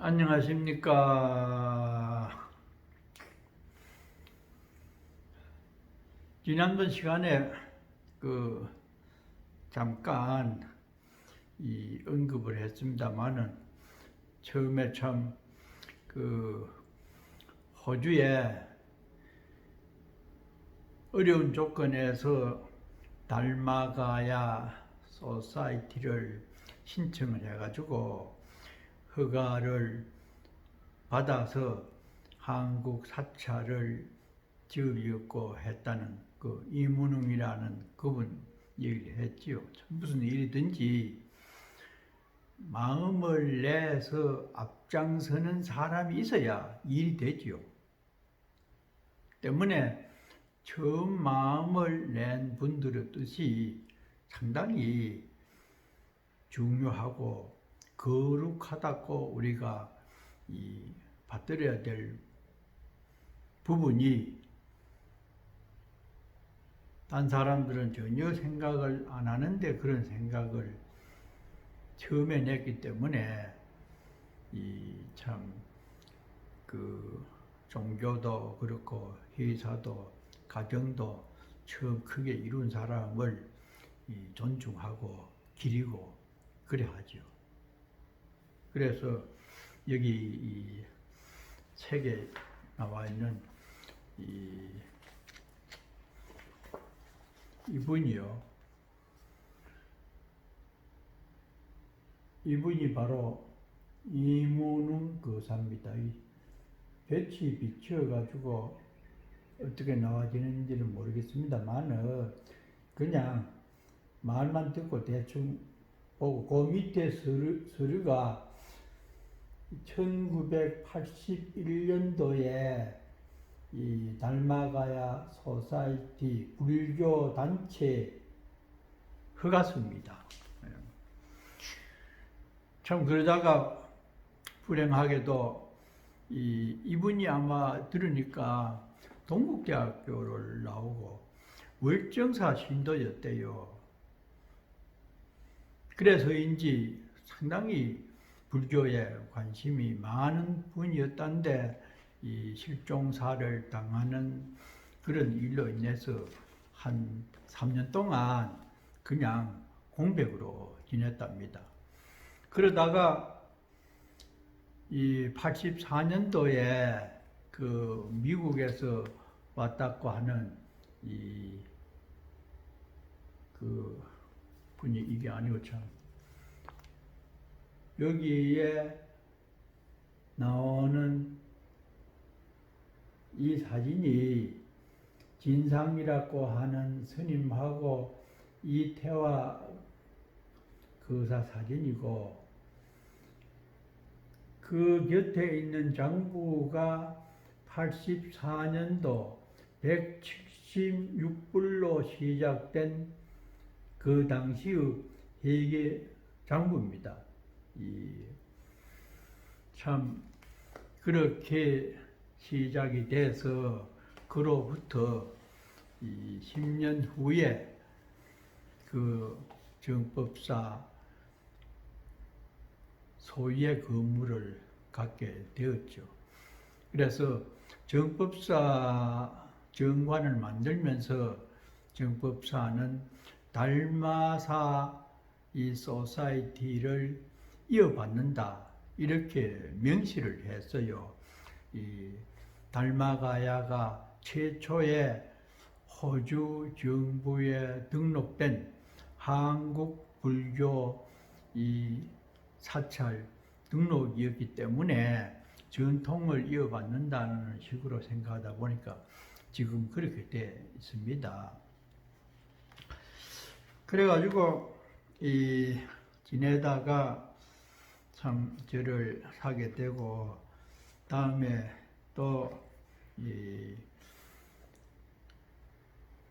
안녕하십니까. 지난번 시간에 잠깐 언급을 했습니다만은 처음에 참 호주에 어려운 조건에서 달마가야 소사이티를 신청을 해가지고 허가를 받아서 한국 사찰을 지으려고 했다는 이문웅이라는 그분 얘기를 했지요. 무슨 일이든지 마음을 내서 앞장서는 사람이 있어야 일이 되지요. 때문에 처음 마음을 낸 분들의 뜻이 상당히 중요하고 거룩하다고 우리가 받들어야 될 부분이, 딴 사람들은 전혀 생각을 안 하는데 그런 생각을 처음에 냈기 때문에 종교도 그렇고 회사도 가정도 처음 크게 이룬 사람을 존중하고 기리고 그래 하죠. 그래서 여기 이 책에 나와 있는 이분이요. 이분이 바로 이문웅 거사입니다. 빛이 비치어가지고 어떻게 나와지는지는 모르겠습니다만은 그냥 말만 듣고 대충 보고 그 밑에 서류가 1981년도에 이 달마가야 소사이티 불교 단체 허가서입니다. 참 그러다가 불행하게도 이분이 아마 들으니까 동국대학교를 나오고 월정사 신도였대요. 그래서인지 상당히 불교에 관심이 많은 분이었던데 이 실종사를 당하는 그런 일로 인해서 한 3년 동안 그냥 공백으로 지냈답니다. 그러다가 이 84년도에 그 미국에서 왔다고 하는 그 분이 이게 아니고 참 여기에 나오는 이 사진이 진상이라고 하는 스님하고 이태화 거사 사진이고 그 곁에 있는 장부가 84년도 176불로 시작된 그 당시의 회계 장부입니다. 참 그렇게 시작이 돼서 그로부터 10년 후에 그 정법사 소유의 건물을 갖게 되었죠. 그래서 정법사 정관을 만들면서 정법사는 달마사 이 소사이티를 이어받는다 이렇게 명시를 했어요. 이 달마가야가 최초의 호주 정부에 등록된 한국 불교 이 사찰 등록이었기 때문에 전통을 이어받는다는 식으로 생각하다 보니까 지금 그렇게 돼 있습니다. 그래가지고 지내다가 참 저를 사게 되고 다음에 또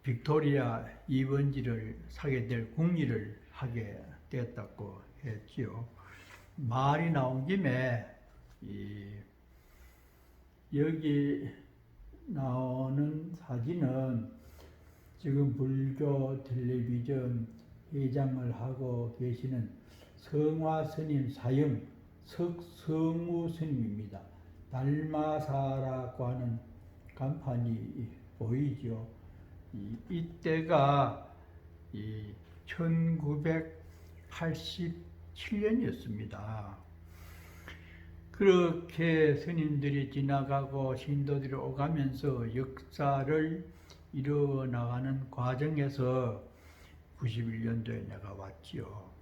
빅토리아 이번지를 사게 될 궁리를 하게 되었다고 했지요. 말이 나온 김에 여기 나오는 사진은 지금 불교 텔레비전 회장을 하고 계시는 성화스님 사형 석성우 스님입니다. 달마사라고 하는 간판이 보이죠. 이때가 1987년이었습니다. 그렇게 스님들이 지나가고 신도들이 오가면서 역사를 이뤄나가는 과정에서 91년도에 내가 왔지요.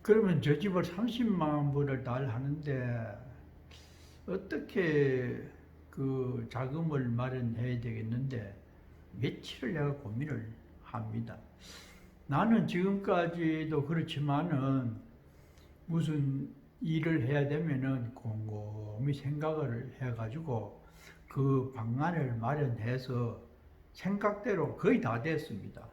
그러면 저 집을 30만 불을 달하는데 어떻게 그 자금을 마련해야 되겠는데 며칠을 내가 고민을 합니다. 나는 지금까지도 그렇지만은 무슨 일을 해야 되면은 곰곰이 생각을 해가지고 그 방안을 마련해서 생각대로 거의 다 됐습니다.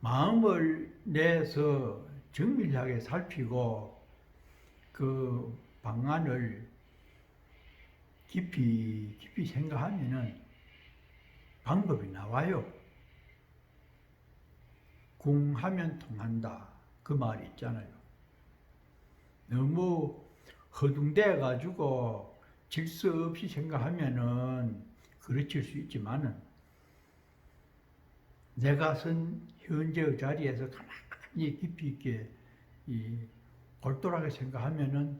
마음을 내서 정밀하게 살피고 그 방안을 깊이 생각하면은 방법이 나와요. 궁하면 통한다. 그 말이 있잖아요. 너무 허둥대 가지고 질서 없이 생각하면은 그르칠 수 있지만은 내가 선 현재의 자리에서 가만히 깊이 있게 골똘하게 생각하면은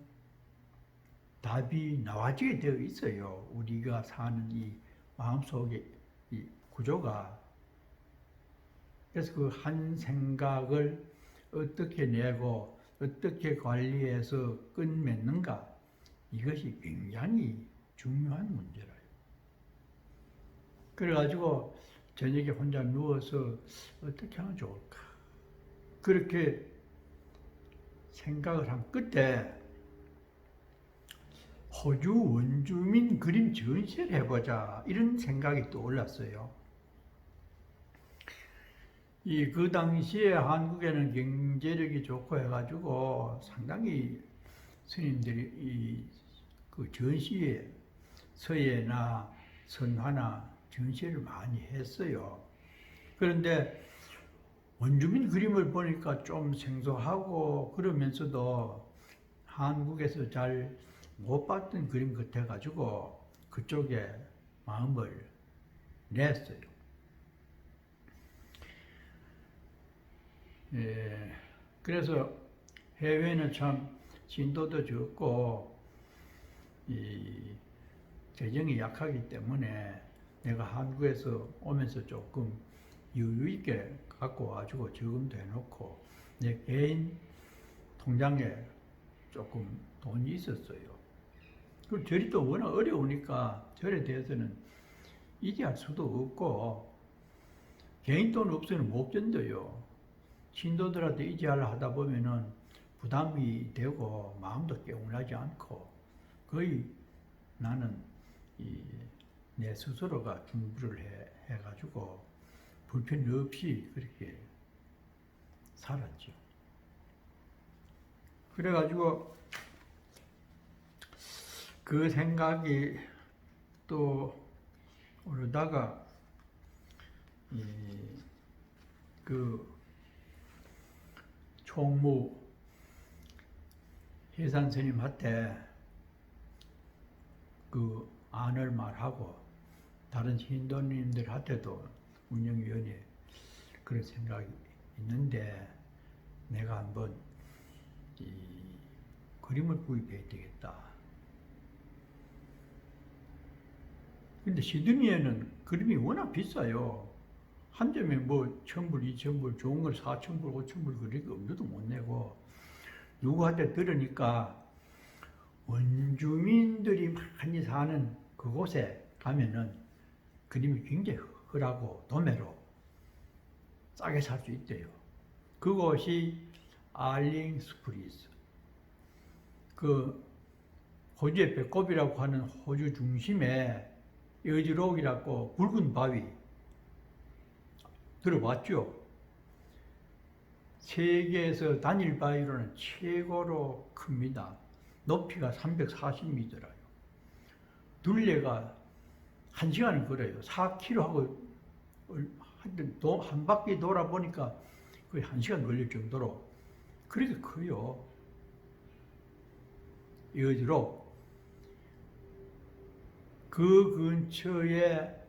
답이 나와지게 되어 있어요. 우리가 사는 이 마음속의 이 구조가. 그래서 그 한 생각을 어떻게 내고 어떻게 관리해서 끝맺는가, 이것이 굉장히 중요한 문제라요. 그래가지고 저녁에 혼자 누워서 어떻게 하면 좋을까, 그렇게 생각을 한 끝에 호주 원주민 그림 전시를 해보자, 이런 생각이 떠올랐어요. 그 당시에 한국에는 경제력이 좋고 해가지고 상당히 스님들이 그 전시회, 서예나 선화나 전시회를 많이 했어요. 그런데 원주민 그림을 보니까 좀 생소하고 그러면서도 한국에서 잘 못 봤던 그림 같아가지고 그쪽에 마음을 냈어요. 예, 그래서 해외는 참 진도도 적고 이 재정이 약하기 때문에 내가 한국에서 오면서 조금 여유 있게 갖고 와가지고 저금도 해놓고 내 개인 통장에 조금 돈이 있었어요. 그리고 절이 또 워낙 어려우니까 절에 대해서는 이지할 수도 없고 개인 돈 없으면 못 견뎌요. 신도들한테 이지하려 하다 보면은 부담이 되고 마음도 개운하지 않고 거의 나는 내 스스로가 중부를 해가지고 불편 없이 그렇게 살았죠. 그래가지고 그 생각이 또 오르다가 그 총무 해산 스님한테 그 안을 말하고 다른 신도님들한테도 운영위원회 그런 생각이 있는데 내가 한번 그림을 구입해야 되겠다. 근데 시드니에는 그림이 워낙 비싸요. 한 점에 뭐 1,000불, 2,000불, 좋은 걸 4,000불, 5,000불 그렇게 엄두도 못 내고 누구한테 들으니까 원주민들이 많이 사는 그곳에 가면은 그림이 굉장히 흔하고 도매로 싸게 살 수 있대요. 그곳이 알링 스프리스. 그 호주의 배꼽이라고 하는 호주 중심에 여지록이라고 붉은 바위 들어봤죠? 세계에서 단일 바위로는 최고로 큽니다. 높이가 340m라요. 둘레가 1시간을 걸어요. 4km하고 한 바퀴 돌아보니까 거의 1시간 걸릴 정도로 그렇게 커요. 여지록 그 근처에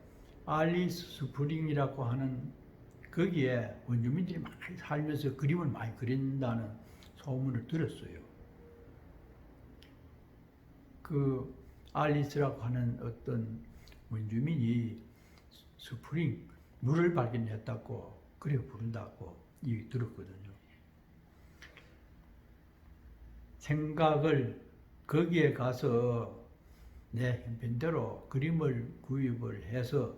알리스 스프링이라고 하는 거기에 원주민들이 많이 살면서 그림을 많이 그린다는 소문을 들었어요. 그 알리스라고 하는 어떤 원주민이 스프링, 물을 발견했다고 그래 부른다고 얘기 들었거든요. 생각을 거기에 가서 내 형편대로 그림을 구입을 해서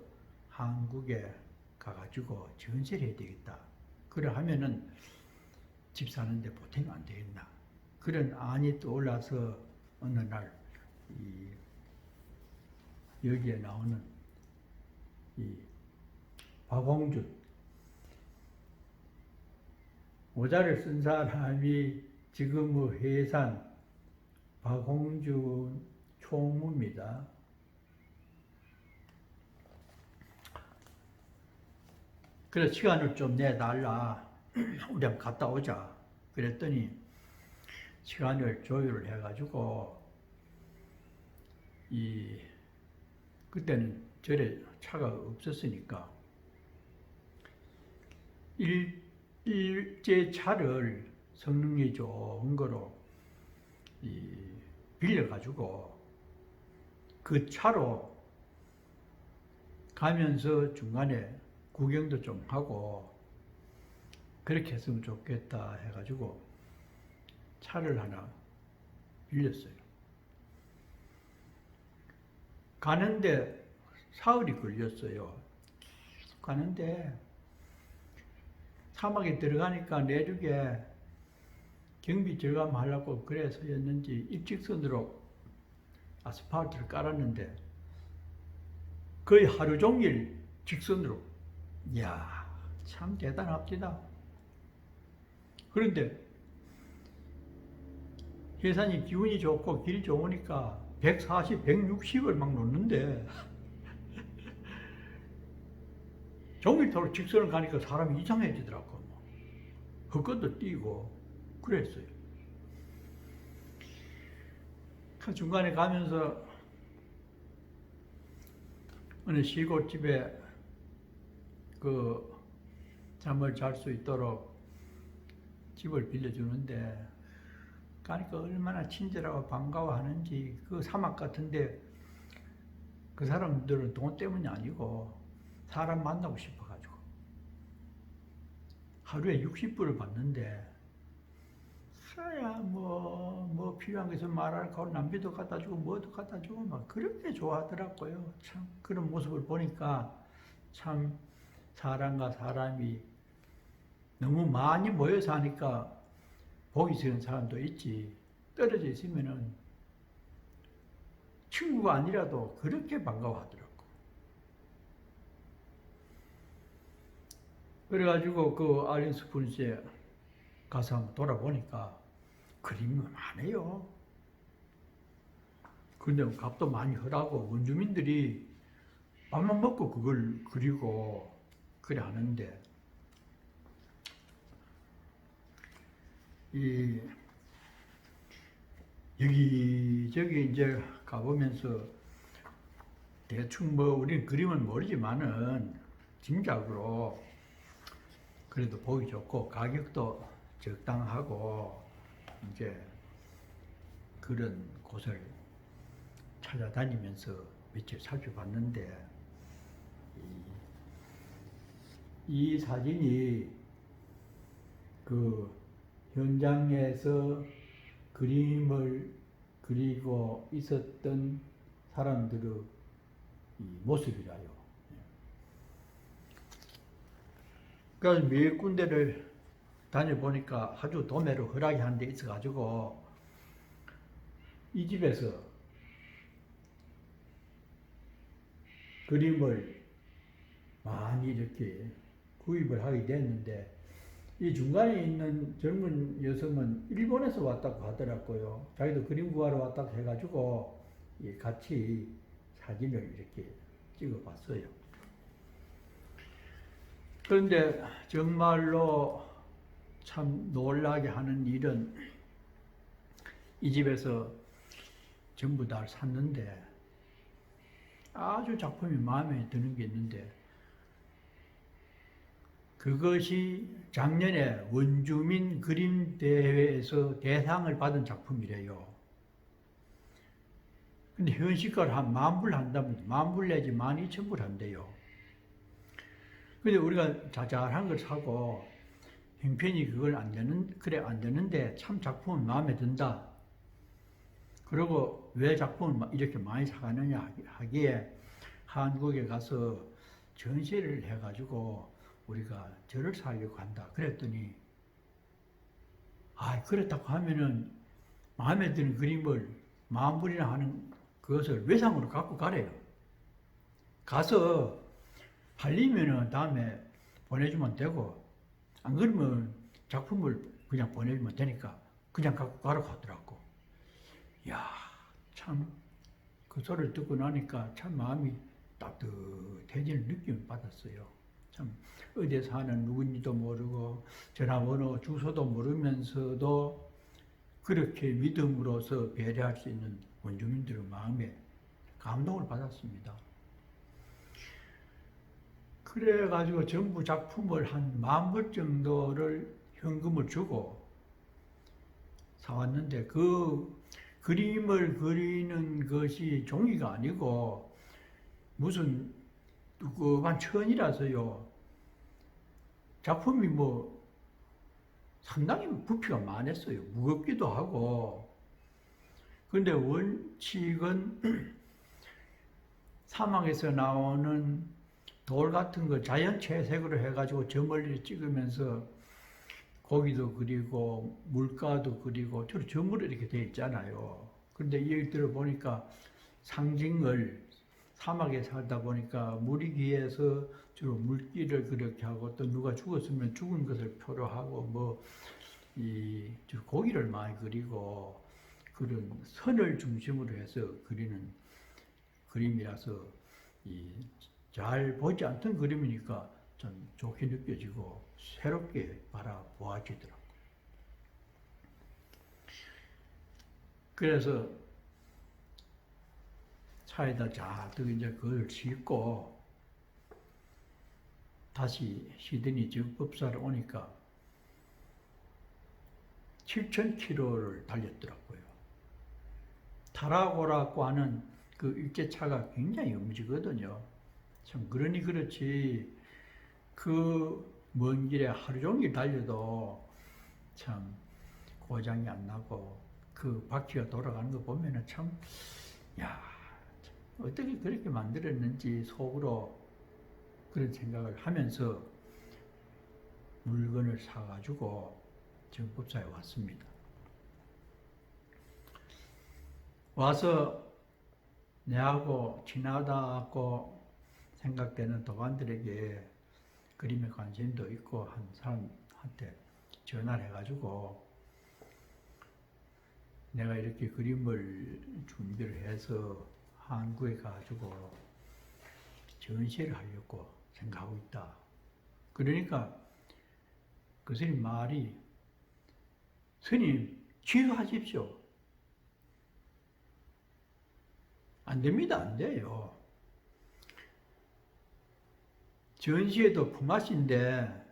한국에 가가지고 전시를 해야 되겠다. 그래 하면은 집 사는데 보탬이 안 되겠나. 그런 안이 떠올라서 어느 날 여기에 나오는 박홍준 모자를 쓴 사람이 지금의 해산 박홍준 총무입니다. 그래서 시간을 좀 내달라. 우리 한번 갔다 오자. 그랬더니 시간을 조율을 해가지고 그때는 절에 차가 없었으니까 일제 차를 성능이 좋은 거로 빌려가지고 그 차로 가면서 중간에 구경도 좀 하고 그렇게 했으면 좋겠다 해가지고 차를 하나 빌렸어요. 가는데 사흘이 걸렸어요. 가는데 사막에 들어가니까 내륙에 경비 절감하려고 그래서였는지 일직선으로 아스팔트를 깔았는데 거의 하루 종일 직선으로 이야 참 대단합니다. 그런데 해산이 기운이 좋고 길이 좋으니까 140, 160을 막 놓는데 종일토록 직선을 가니까 사람이 이상해지더라고. 뭐. 헛것도 뛰고 그랬어요. 그 중간에 가면서 어느 시골집에 그 잠을 잘 수 있도록 집을 빌려주는데 가니까 얼마나 친절하고 반가워하는지. 그 사막 같은데 그 사람들은 돈 때문이 아니고 사람 만나고 싶어가지고 하루에 60불을 받는데 그야 뭐 필요한 게 있으면 말하고 남비도 갖다 주고 뭐도 갖다 주고 막 그렇게 좋아하더라고요. 참 그런 모습을 보니까 참 사람과 사람이 너무 많이 모여서 하니까 보기 싫은 사람도 있지. 떨어져 있으면은 친구가 아니라도 그렇게 반가워하더라고. 그래가지고 그 알린 스프린스에 가서 한번 돌아보니까 그림이 많아요. 근데 값도 많이 허라고 원주민들이 밥만 먹고 그걸 그리고 그래 하는데 이 여기저기 이제 가보면서 대충 뭐 우리는 그림은 모르지만은 짐작으로 그래도 보기 좋고 가격도 적당하고 이제 그런 곳을 찾아다니면서 며칠 살펴봤는데 이 사진이 그 현장에서 그림을 그리고 있었던 사람들의 이 모습이라요. 그래서 몇 군데를 다녀보니까 아주 도매로 허락이 한 데 있어가지고 이 집에서 그림을 많이 이렇게 구입을 하게 됐는데 이 중간에 있는 젊은 여성은 일본에서 왔다고 하더라고요. 자기도 그림 구하러 왔다고 해가지고 같이 사진을 이렇게 찍어봤어요. 그런데 정말로 참 놀라게 하는 일은 이 집에서 전부 다 샀는데 아주 작품이 마음에 드는 게 있는데 그것이 작년에 원주민 그림 대회에서 대상을 받은 작품이래요. 근데 현시가를 한 10,000불 한다면 10,000불 내지 12,000불 한대요. 근데 우리가 자잘한 걸 사고 형편이 그걸 안 되는데 참 작품은 마음에 든다. 그리고 왜 작품을 이렇게 많이 사가느냐 하기에 한국에 가서 전시를 해가지고 우리가 저를 사려고 한다. 그랬더니 그렇다고 하면은 마음에 드는 그림을 10,000불이나 하는 그것을 외상으로 갖고 가래요. 가서 팔리면은 다음에 보내주면 되고 안 그러면 작품을 그냥 보내주면 되니까 그냥 갖고 가라고 하더라고. 이야, 참 그 소리를 듣고 나니까 참 마음이 따뜻해지는 느낌을 받았어요. 참 어디에 사는 누군지도 모르고 전화번호 주소도 모르면서도 그렇게 믿음으로써 배려할 수 있는 원주민들의 마음에 감동을 받았습니다. 그래가지고 전부 작품을 한 10,000불 정도를 현금을 주고 사왔는데 그 그림을 그리는 것이 종이가 아니고 무슨 두꺼운 천이라서요. 작품이 뭐 상당히 부피가 많았어요. 무겁기도 하고. 근데 원칙은 사막에서 나오는 돌 같은 거 자연 채색으로 해가지고 저 멀리 찍으면서 고기도 그리고 물가도 그리고 주로 점으로 이렇게 되어 있잖아요. 그런데 이 얘기들을 보니까 상징을 사막에 살다 보니까 물이 귀해서 주로 물기를 그렇게 하고 또 누가 죽었으면 죽은 것을 표로 하고 뭐 이 고기를 많이 그리고 그런 선을 중심으로 해서 그리는 그림이라서 잘 보지 않던 그림이니까 좀 좋게 느껴지고 새롭게 바라보아지더라고요. 그래서 차에다 잔뜩 이제 그걸 싣고 다시 시드니 정법사로 오니까 7,000km를 달렸더라고요. 타라고라고 하는 그 일제차가 굉장히 음지거든요. 참 그러니 그렇지 그 먼 길에 하루 종일 달려도 참 고장이 안 나고 그 바퀴가 돌아가는 거 보면은 참, 야, 어떻게 그렇게 만들었는지 속으로 그런 생각을 하면서 물건을 사가지고 정법사에 왔습니다. 와서 내하고 친하다고 생각되는 도반들에게 그림에 관심도 있고 한 사람한테 전화를 해가지고 내가 이렇게 그림을 준비를 해서 한국에 가지고 전시를 하려고 생각하고 있다. 그러니까 그 스님 말이 스님 취소하십시오. 안 됩니다. 안 돼요. 전시회도 품앗인데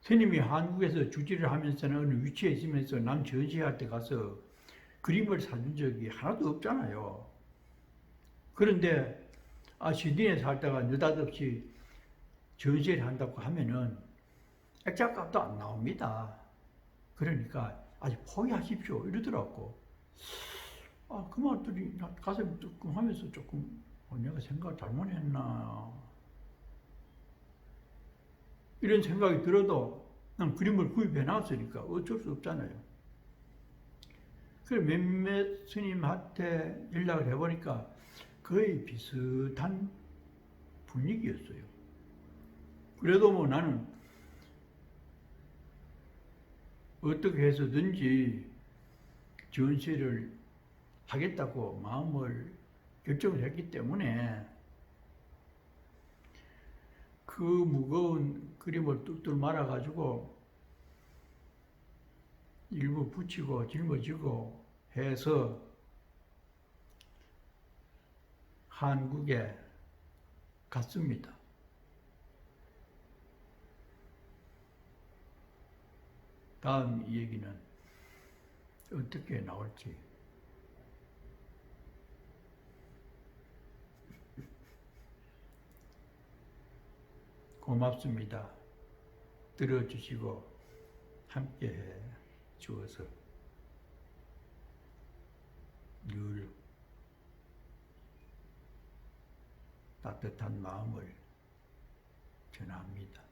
스님이 한국에서 주지를 하면서는 어느 위치에 있으면서 남 전시할 때 가서 그림을 사준 적이 하나도 없잖아요. 그런데 시드니에 살다가 느닷없이 전시를 한다고 하면은 액자값도 안 나옵니다. 그러니까 아직 포기하십시오 이러더라고. 그 말들이 가슴이 뜨끔하면서 조금 내가 생각을 잘못했나 이런 생각이 들어도 난 그림을 구입해 놨으니까 어쩔 수 없잖아요. 그래서 몇몇 스님한테 연락을 해보니까 거의 비슷한 분위기였어요. 그래도 뭐 나는 어떻게 해서든지 전시를 하겠다고 마음을 결정을 했기 때문에 그 무거운 그림을 뚝뚝 말아가지고 일부 붙이고 짊어지고 해서 한국에 갔습니다. 다음 얘기는 어떻게 나올지 고맙습니다. 들어주시고 함께 해 주어서 늘 따뜻한 마음을 전합니다.